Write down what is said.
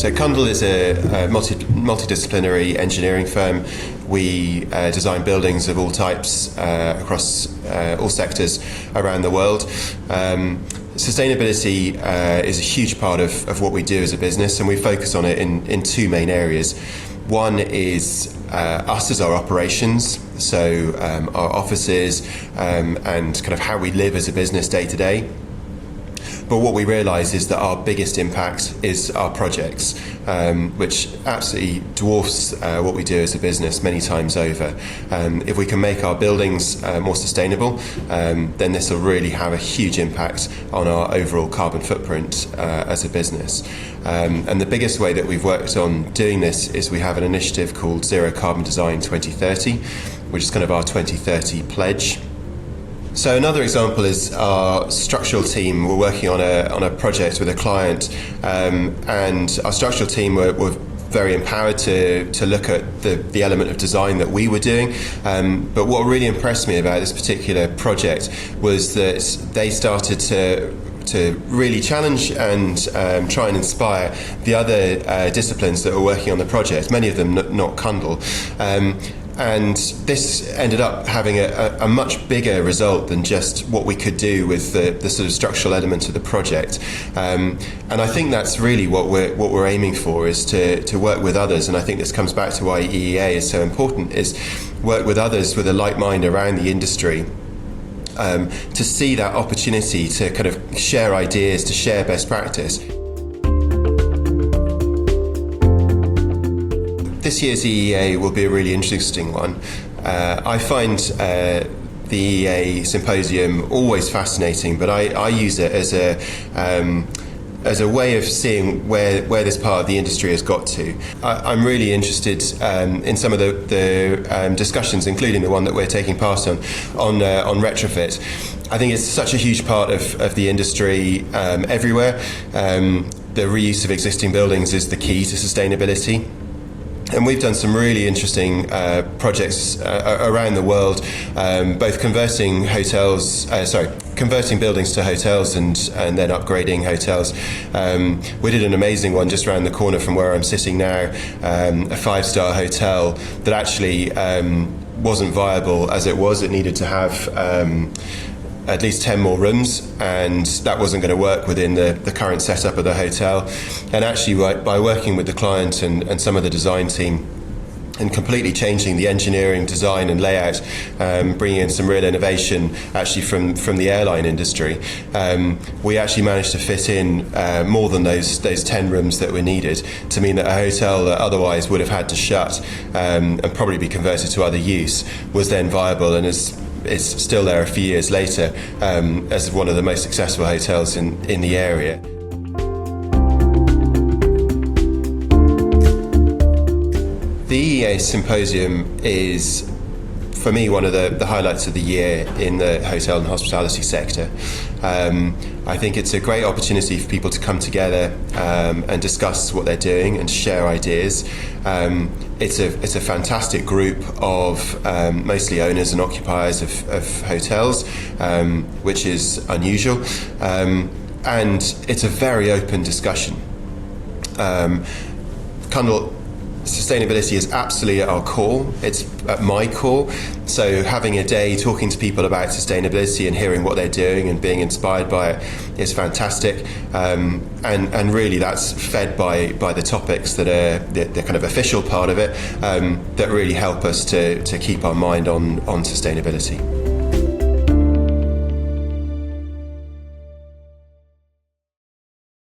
So Cundall is a multidisciplinary engineering firm. We design buildings of all types across all sectors around the world. Sustainability is a huge part of what we do as a business, and we focus on it in two main areas. One is us as our operations, so our offices and kind of how we live as a business day to day. But what we realise is that our biggest impact is our projects, which absolutely dwarfs what we do as a business many times over. If we can make our buildings more sustainable, then this will really have a huge impact on our overall carbon footprint as a business. And the biggest way that we've worked on doing this is we have an initiative called Zero Carbon Design 2030, which is kind of our 2030 pledge. So another example is our structural team. We're working on a project with a client, and our structural team were very empowered to look at the element of design that we were doing. But what really impressed me about this particular project was that they started to really challenge and try and inspire the other disciplines that were working on the project, many of them not Cundall. And this ended up having a much bigger result than just what we could do with the sort of structural element of the project. And I think that's really what we're aiming for, is to work with others. And I think this comes back to why EEA is so important, is work with others with a like mind around the industry. To see that opportunity to kind of share ideas, to share best practice. This year's EEA will be a really interesting one. I find the EEA symposium always fascinating, but I use it as a way of seeing where this part of the industry has got to. I'm really interested in some of the discussions, including the one that we're taking part on retrofit. I think it's such a huge part of the industry everywhere. The reuse of existing buildings is the key to sustainability. And we've done some really interesting projects around the world, both converting buildings to hotels and then upgrading hotels. We did an amazing one just around the corner from where I'm sitting now, a 5-star hotel that actually wasn't viable as it was. It needed to have at least 10 more rooms, and that wasn't going to work within the current setup of the hotel. And actually, by working with the client and some of the design team and completely changing the engineering, design and layout, bringing in some real innovation actually from the airline industry, we actually managed to fit in more than those 10 rooms that were needed, to mean that a hotel that otherwise would have had to shut and probably be converted to other use was then viable, and is still there a few years later as one of the most successful hotels in the area. The EEA Symposium is, for me, one of the highlights of the year in the hotel and hospitality sector. I think it's a great opportunity for people to come together and discuss what they're doing and share ideas. It's a fantastic group of mostly owners and occupiers of hotels, which is unusual, and it's a very open discussion. Cundall Sustainability is absolutely at our core. It's at my core. So having a day talking to people about sustainability and hearing what they're doing and being inspired by it is fantastic. And really that's fed by the topics that are the kind of official part of it, that really help us to keep our mind on sustainability.